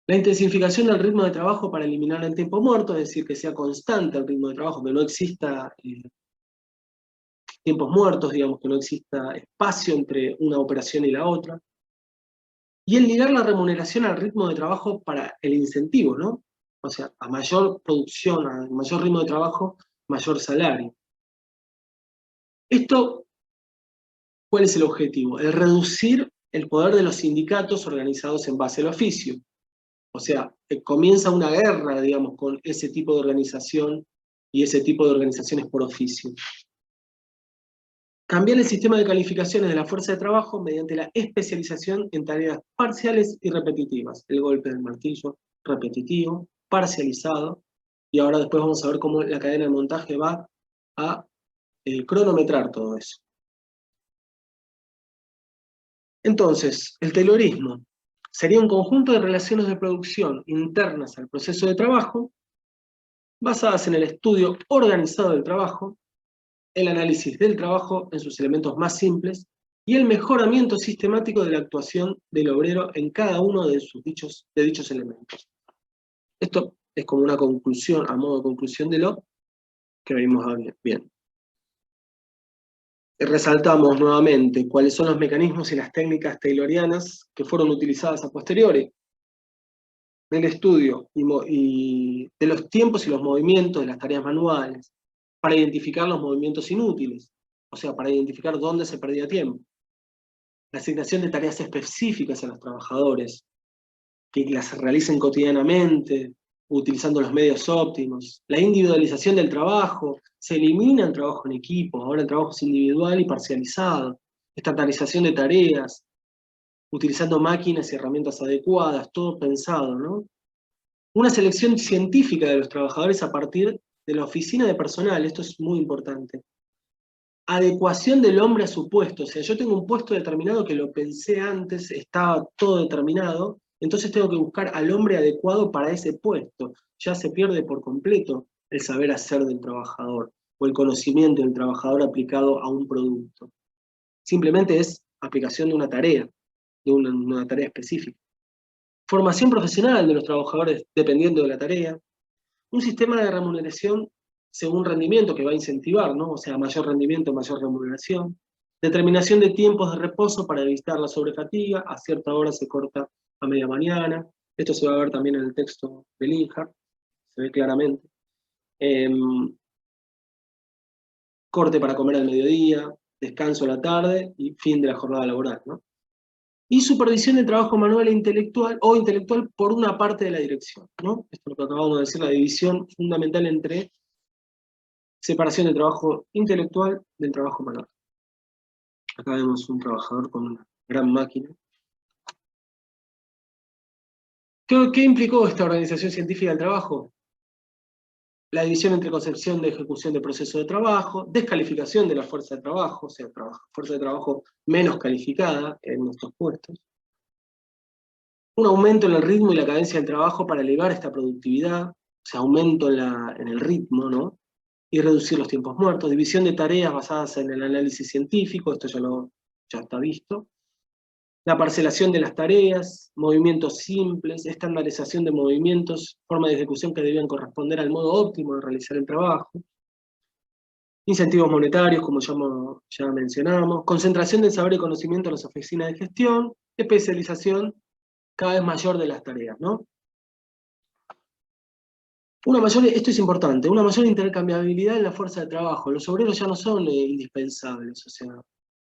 La intensificación del ritmo de trabajo para eliminar el tiempo muerto, es decir, que sea constante el ritmo de trabajo, que no exista tiempos muertos, digamos, que no exista espacio entre una operación y la otra. Y el ligar la remuneración al ritmo de trabajo para el incentivo, ¿no? O sea, a mayor producción, a mayor ritmo de trabajo, mayor salario. Esto, ¿cuál es el objetivo? El reducir el poder de los sindicatos organizados en base al oficio. O sea, comienza una guerra, digamos, con ese tipo de organización y ese tipo de organizaciones por oficio. Cambiar el sistema de calificaciones de la fuerza de trabajo mediante la especialización en tareas parciales y repetitivas. El golpe del martillo, repetitivo, parcializado. Y ahora después vamos a ver cómo la cadena de montaje va a cronometrar todo eso. Entonces, el Taylorismo sería un conjunto de relaciones de producción internas al proceso de trabajo, basadas en el estudio organizado del trabajo, el análisis del trabajo en sus elementos más simples y el mejoramiento sistemático de la actuación del obrero en cada uno de dichos elementos. Esto es como una conclusión, a modo de conclusión de lo que venimos a ver. Bien. Resaltamos nuevamente cuáles son los mecanismos y las técnicas taylorianas que fueron utilizadas a posteriori en el estudio y de los tiempos y los movimientos de las tareas manuales, para identificar los movimientos inútiles, o sea, para identificar dónde se perdía tiempo. La asignación de tareas específicas a los trabajadores, que las realicen cotidianamente, utilizando los medios óptimos. La individualización del trabajo, se elimina el trabajo en equipo, ahora el trabajo es individual y parcializado. Estandarización de tareas, utilizando máquinas y herramientas adecuadas, todo pensado, ¿no? Una selección científica de los trabajadores a partir de la oficina de personal, esto es muy importante. Adecuación del hombre a su puesto, o sea, yo tengo un puesto determinado que lo pensé antes, estaba todo determinado, entonces tengo que buscar al hombre adecuado para ese puesto. Ya se pierde por completo el saber hacer del trabajador, o el conocimiento del trabajador aplicado a un producto. Simplemente es aplicación de una tarea, de una tarea específica. Formación profesional de los trabajadores dependiendo de la tarea. Un sistema de remuneración según rendimiento que va a incentivar, ¿no? O sea, mayor rendimiento, mayor remuneración. Determinación de tiempos de reposo para evitar la sobrefatiga, a cierta hora se corta a media mañana. Esto se va a ver también en el texto de Linhart, se ve claramente. Corte para comer al mediodía, descanso a la tarde y fin de la jornada laboral, ¿no? Y supervisión del trabajo manual e intelectual, o intelectual por una parte de la dirección, ¿no? Esto es lo que acabamos de decir, la división fundamental entre separación del trabajo intelectual del trabajo manual. Acá vemos un trabajador con una gran máquina. ¿Qué implicó esta organización científica del trabajo? La división entre concepción de ejecución de proceso de trabajo, descalificación de la fuerza de trabajo, o sea, fuerza de trabajo menos calificada en nuestros puestos. Un aumento en el ritmo y la cadencia del trabajo para elevar esta productividad, o sea, aumento en el ritmo, ¿no? Y reducir los tiempos muertos, división de tareas basadas en el análisis científico, esto ya está visto. La parcelación de las tareas, movimientos simples, estandarización de movimientos, forma de ejecución que debían corresponder al modo óptimo de realizar el trabajo. Incentivos monetarios, como ya mencionamos. Concentración del saber y conocimiento en las oficinas de gestión. Especialización cada vez mayor de las tareas, ¿no? Esto es importante, una mayor intercambiabilidad en la fuerza de trabajo. Los obreros ya no son indispensables, o sea,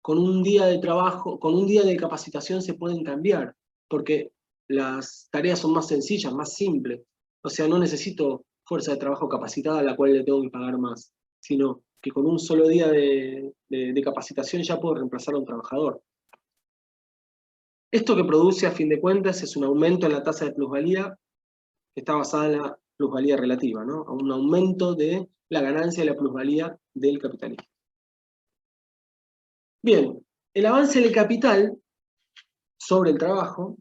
con un día de trabajo, con un día de capacitación se pueden cambiar, porque las tareas son más sencillas, más simples. O sea, no necesito fuerza de trabajo capacitada a la cual le tengo que pagar más, sino que con un solo día de capacitación ya puedo reemplazar a un trabajador. Esto que produce, a fin de cuentas, es un aumento en la tasa de plusvalía que está basada en la plusvalía relativa, ¿no? Un aumento de la ganancia de la plusvalía del capitalismo. Bien, el avance del capital sobre el trabajo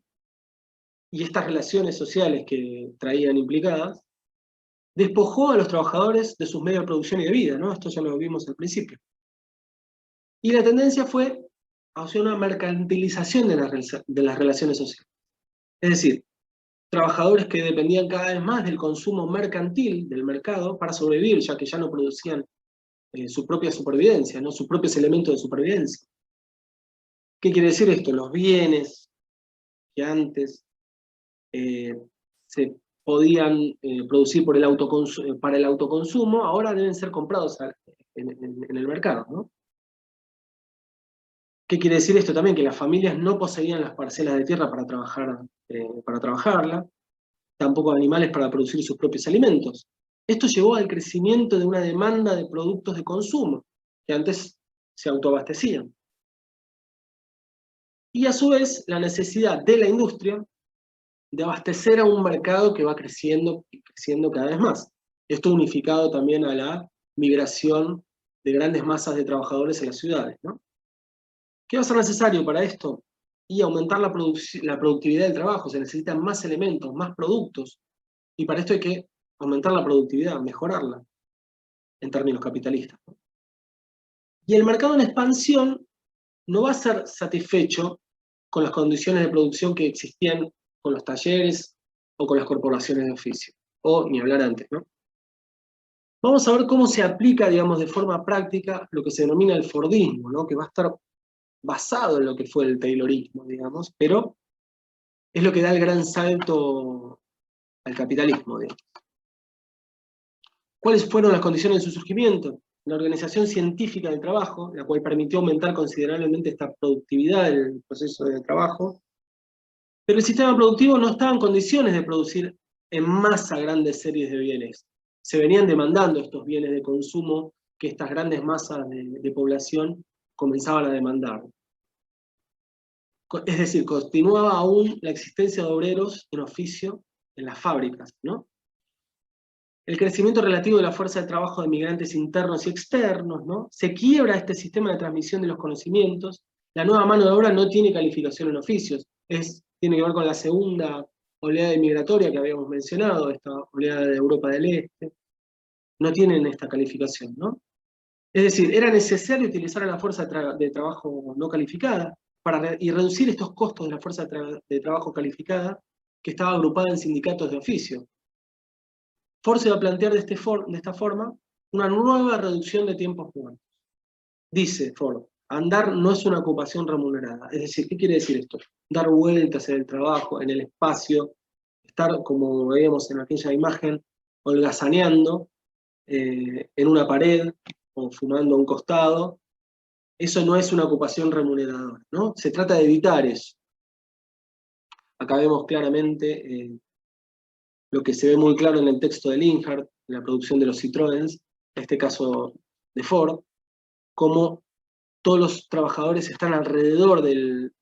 y estas relaciones sociales que traían implicadas, despojó a los trabajadores de sus medios de producción y de vida, ¿no? Esto ya lo vimos al principio. Y la tendencia fue hacia una mercantilización de las relaciones sociales. Es decir, trabajadores que dependían cada vez más del consumo mercantil del mercado para sobrevivir, ya que ya no producían su propia supervivencia, ¿no? Sus propios elementos de supervivencia. ¿Qué quiere decir esto? Los bienes que antes se podían producir por para el autoconsumo, ahora deben ser comprados en el mercado, ¿no? ¿Qué quiere decir esto también? Que las familias no poseían las parcelas de tierra para trabajarla, tampoco animales para producir sus propios alimentos. Esto llevó al crecimiento de una demanda de productos de consumo, que antes se autoabastecían. Y a su vez, la necesidad de la industria de abastecer a un mercado que va creciendo y creciendo cada vez más. Esto unificado también a la migración de grandes masas de trabajadores en las ciudades, ¿no? ¿Qué va a ser necesario para esto? Y aumentar la productividad del trabajo, se necesitan más elementos, más productos, y para esto hay que aumentar la productividad, mejorarla, en términos capitalistas, ¿no? Y el mercado en expansión no va a ser satisfecho con las condiciones de producción que existían con los talleres o con las corporaciones de oficio, o ni hablar antes, ¿no? Vamos a ver cómo se aplica, digamos, de forma práctica lo que se denomina el Fordismo, ¿no? Que va a estar basado en lo que fue el Taylorismo, digamos, pero es lo que da el gran salto al capitalismo, digamos. ¿Cuáles fueron las condiciones de su surgimiento? La organización científica del trabajo, la cual permitió aumentar considerablemente esta productividad del proceso de trabajo, pero el sistema productivo no estaba en condiciones de producir en masa grandes series de bienes. Se venían demandando estos bienes de consumo que estas grandes masas de población comenzaban a demandar. Es decir, continuaba aún la existencia de obreros en oficio en las fábricas, ¿no? El crecimiento relativo de la fuerza de trabajo de migrantes internos y externos, ¿no? Se quiebra este sistema de transmisión de los conocimientos, la nueva mano de obra no tiene calificación en oficios, tiene que ver con la segunda oleada migratoria que habíamos mencionado, esta oleada de Europa del Este, no tienen esta calificación, ¿no? Es decir, era necesario utilizar a la fuerza de trabajo no calificada y reducir estos costos de la fuerza de trabajo calificada que estaba agrupada en sindicatos de oficio. Ford se va a plantear de esta forma una nueva reducción de tiempos muertos. Dice Ford, andar no es una ocupación remunerada. Es decir, ¿qué quiere decir esto? Dar vueltas en el trabajo, en el espacio, estar, como veíamos en aquella imagen, holgazaneando en una pared o fumando a un costado. Eso no es una ocupación remuneradora, ¿no? Se trata de evitar eso. Acá vemos claramente lo que se ve muy claro en el texto de Linhart, en la producción de los Citroëns, en este caso de Ford, cómo todos los trabajadores están alrededor del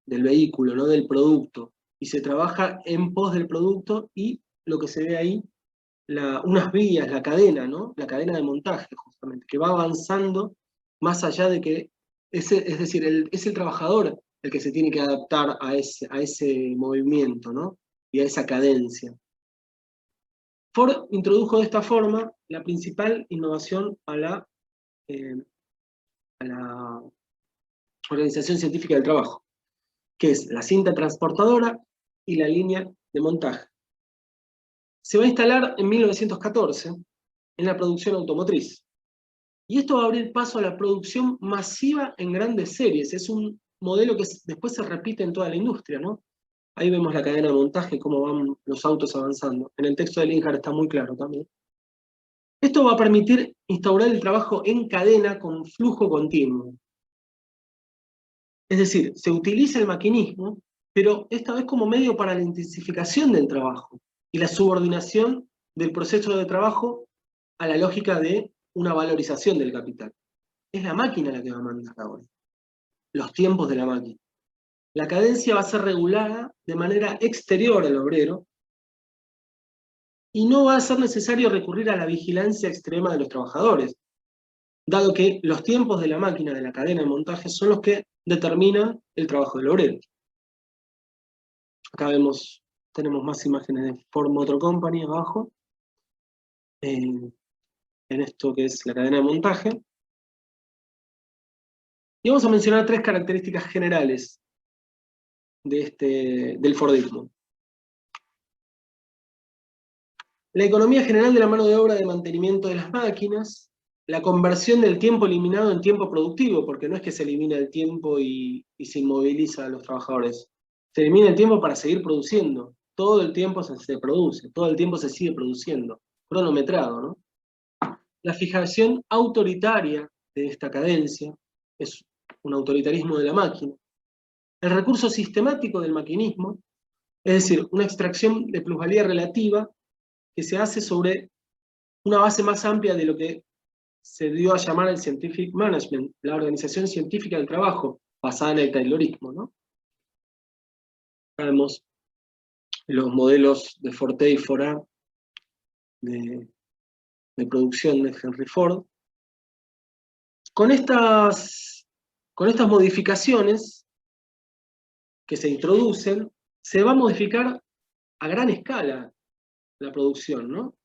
vehículo, ¿no? Del producto, y se trabaja en pos del producto, y lo que se ve ahí, unas vías, la cadena, ¿no? La cadena de montaje, justamente, que va avanzando más allá de que, es decir, es el trabajador el que se tiene que adaptar a ese movimiento, ¿no? Y a esa cadencia. Ford introdujo de esta forma la principal innovación a la Organización Científica del Trabajo, que es la cinta transportadora y la línea de montaje. Se va a instalar en 1914 en la producción automotriz. Y esto va a abrir paso a la producción masiva en grandes series. Es un modelo que después se repite en toda la industria, ¿no? Ahí vemos la cadena de montaje, cómo van los autos avanzando. En el texto de Linhart está muy claro también. Esto va a permitir instaurar el trabajo en cadena con flujo continuo. Es decir, se utiliza el maquinismo, pero esta vez como medio para la intensificación del trabajo y la subordinación del proceso de trabajo a la lógica de una valorización del capital. Es la máquina la que va a mandar ahora, los tiempos de la máquina. La cadencia va a ser regulada de manera exterior al obrero y no va a ser necesario recurrir a la vigilancia extrema de los trabajadores, dado que los tiempos de la máquina, de la cadena de montaje, son los que determinan el trabajo del obrero. Acá tenemos más imágenes de Ford Motor Company abajo, en esto que es la cadena de montaje. Y vamos a mencionar 3 características generales del Fordismo. La economía general de la mano de obra de mantenimiento de las máquinas, la conversión del tiempo eliminado en tiempo productivo, porque no es que se elimina el tiempo y se inmoviliza a los trabajadores. Se elimina el tiempo para seguir produciendo. Todo el tiempo se produce, todo el tiempo se sigue produciendo. Cronometrado, ¿no? La fijación autoritaria de esta cadencia es un autoritarismo de la máquina. El recurso sistemático del maquinismo, es decir, una extracción de plusvalía relativa que se hace sobre una base más amplia de lo que se dio a llamar el Scientific Management, la organización científica del trabajo, basada en el Taylorismo, ¿no? Vemos los modelos de Forte y Fora de producción de Henry Ford. Con estas modificaciones que se introducen, se va a modificar a gran escala la producción, ¿no?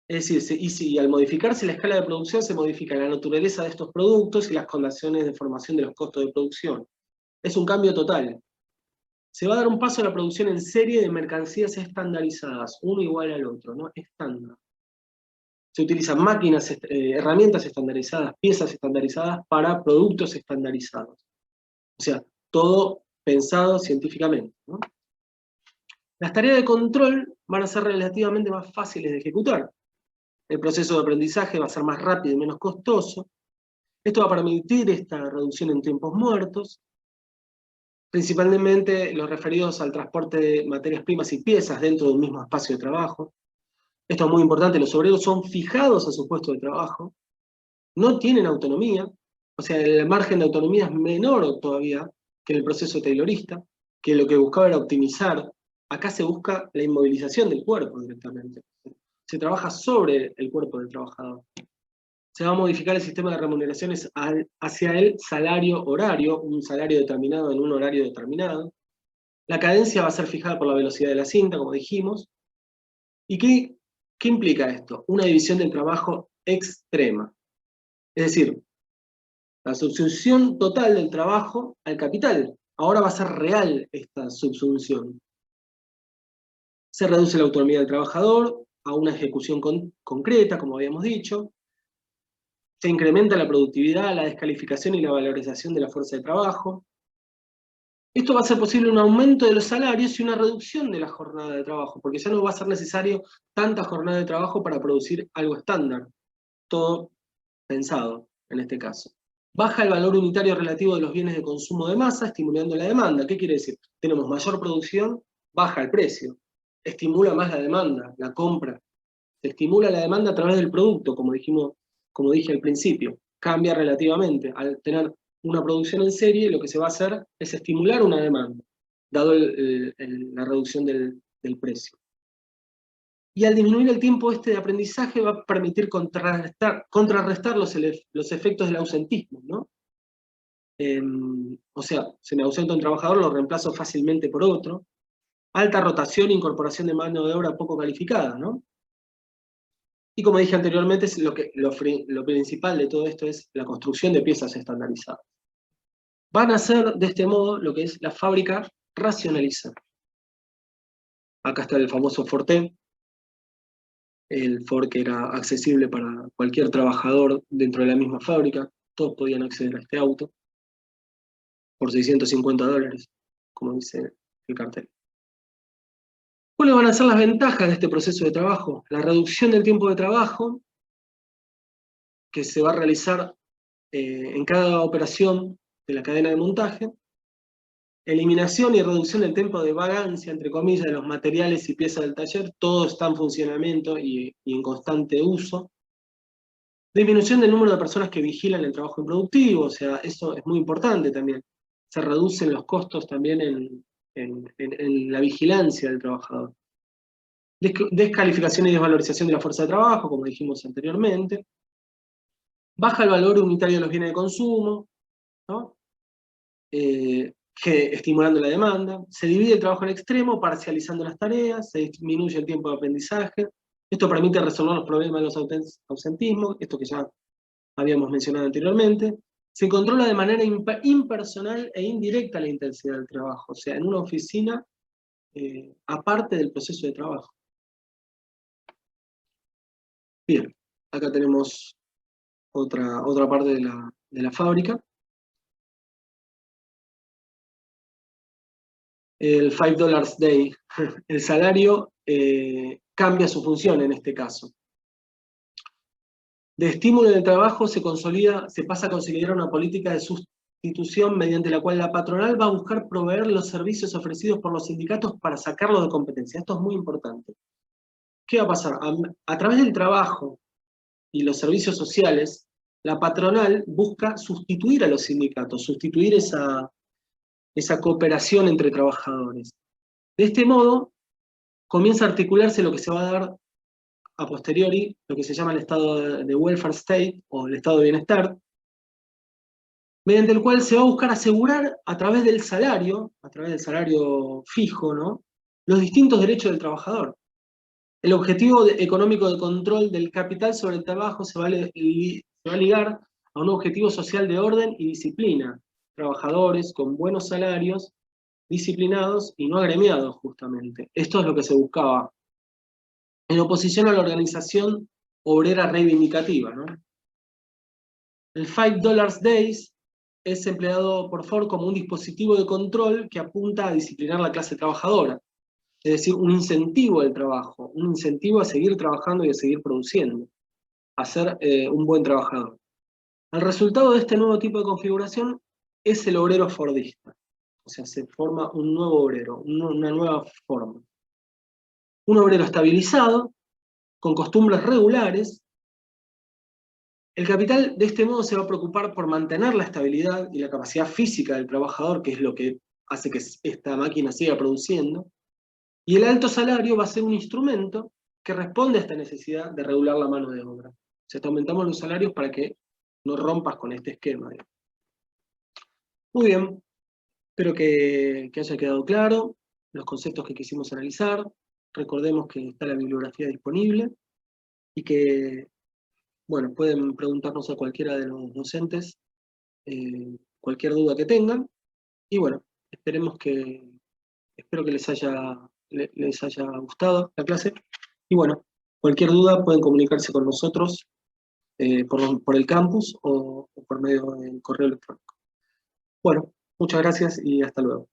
Es decir, y al modificarse la escala de producción, se modifica la naturaleza de estos productos y las condiciones de formación de los costos de producción. Es un cambio total. Se va a dar un paso a la producción en serie de mercancías estandarizadas, uno igual al otro, ¿no? Estándar. Se utilizan máquinas, herramientas estandarizadas, piezas estandarizadas para productos estandarizados. O sea, todo pensado científicamente, ¿no? Las tareas de control van a ser relativamente más fáciles de ejecutar. El proceso de aprendizaje va a ser más rápido y menos costoso. Esto va a permitir esta reducción en tiempos muertos, principalmente los referidos al transporte de materias primas y piezas dentro de un mismo espacio de trabajo. Esto es muy importante, los obreros son fijados a su puesto de trabajo, no tienen autonomía, o sea, el margen de autonomía es menor todavía que en el proceso taylorista, que lo que buscaba era optimizar. Acá se busca la inmovilización del cuerpo directamente. Se trabaja sobre el cuerpo del trabajador. Se va a modificar el sistema de remuneraciones hacia el salario horario, un salario determinado en un horario determinado. La cadencia va a ser fijada por la velocidad de la cinta, como dijimos. ¿Y qué implica esto? Una división del trabajo extrema. Es decir, la subsunción total del trabajo al capital. Ahora va a ser real esta subsunción. Se reduce la autonomía del trabajador a una ejecución concreta, como habíamos dicho. Se incrementa la productividad, la descalificación y la valorización de la fuerza de trabajo. Esto va a ser posible un aumento de los salarios y una reducción de la jornada de trabajo, porque ya no va a ser necesario tanta jornada de trabajo para producir algo estándar. Todo pensado, en este caso. Baja el valor unitario relativo de los bienes de consumo de masa, estimulando la demanda. ¿Qué quiere decir? Tenemos mayor producción, baja el precio. Estimula más la demanda, la compra. Se estimula la demanda a través del producto, como dije al principio. Cambia relativamente. Al tener una producción en serie, lo que se va a hacer es estimular una demanda, dado la reducción del precio. Y al disminuir el tiempo de aprendizaje va a permitir contrarrestar los efectos del ausentismo, ¿no? O sea, se me ausenta un trabajador, lo reemplazo fácilmente por otro. Alta rotación e incorporación de mano de obra poco calificada, ¿no? Y como dije anteriormente, lo principal de todo esto es la construcción de piezas estandarizadas. Van a ser de este modo lo que es la fábrica racionalizada. Acá está el famoso Forte, el Ford que era accesible para cualquier trabajador dentro de la misma fábrica. Todos podían acceder a este auto por $650, como dice el cartel. ¿Cuáles van a ser las ventajas de este proceso de trabajo? La reducción del tiempo de trabajo, que se va a realizar en cada operación de la cadena de montaje, eliminación y reducción del tiempo de vagancia, entre comillas, de los materiales y piezas del taller, todo está en funcionamiento y en constante uso. Disminución del número de personas que vigilan el trabajo improductivo, o sea, eso es muy importante también. Se reducen los costos también en la vigilancia del trabajador. Descalificación y desvalorización de la fuerza de trabajo, como dijimos anteriormente. Baja el valor unitario de los bienes de consumo, ¿no? Estimulando la demanda. Se divide el trabajo en extremo, parcializando las tareas, se disminuye el tiempo de aprendizaje. Esto permite resolver los problemas de los ausentismos, esto que ya habíamos mencionado anteriormente. Se controla de manera impersonal e indirecta la intensidad del trabajo, o sea, en una oficina aparte del proceso de trabajo. Bien, acá tenemos otra parte de la fábrica. El $5 day, el salario cambia su función en este caso. De estímulo del trabajo se pasa a consolidar una política de sustitución mediante la cual la patronal va a buscar proveer los servicios ofrecidos por los sindicatos para sacarlos de competencia. Esto es muy importante. ¿Qué va a pasar? A través del trabajo y los servicios sociales, la patronal busca sustituir a los sindicatos, sustituir esa cooperación entre trabajadores. De este modo, comienza a articularse lo que se va a dar a posteriori, lo que se llama el estado de welfare state, o el estado de bienestar, mediante el cual se va a buscar asegurar a través del salario fijo, ¿no?, los distintos derechos del trabajador. El objetivo económico de control del capital sobre el trabajo se va a ligar a un objetivo social de orden y disciplina. Trabajadores con buenos salarios, disciplinados y no agremiados, justamente. Esto es lo que se buscaba, en oposición a la organización obrera reivindicativa, ¿no? El $5 Days es empleado por Ford como un dispositivo de control que apunta a disciplinar la clase trabajadora. Es decir, un incentivo al trabajo, un incentivo a seguir trabajando y a seguir produciendo, a ser un buen trabajador. El resultado de este nuevo tipo de configuración es el obrero fordista. O sea, se forma un nuevo obrero, una nueva forma. Un obrero estabilizado, con costumbres regulares. El capital de este modo se va a preocupar por mantener la estabilidad y la capacidad física del trabajador, que es lo que hace que esta máquina siga produciendo. Y el alto salario va a ser un instrumento que responde a esta necesidad de regular la mano de obra. O sea, te aumentamos los salarios para que no rompas con este esquema. Muy bien, espero que haya quedado claro los conceptos que quisimos analizar. Recordemos que está la bibliografía disponible y que, bueno, pueden preguntarnos a cualquiera de los docentes cualquier duda que tengan. Y bueno, espero que les haya gustado la clase. Y bueno, cualquier duda pueden comunicarse con nosotros por el campus o por medio del correo electrónico. Bueno, muchas gracias y hasta luego.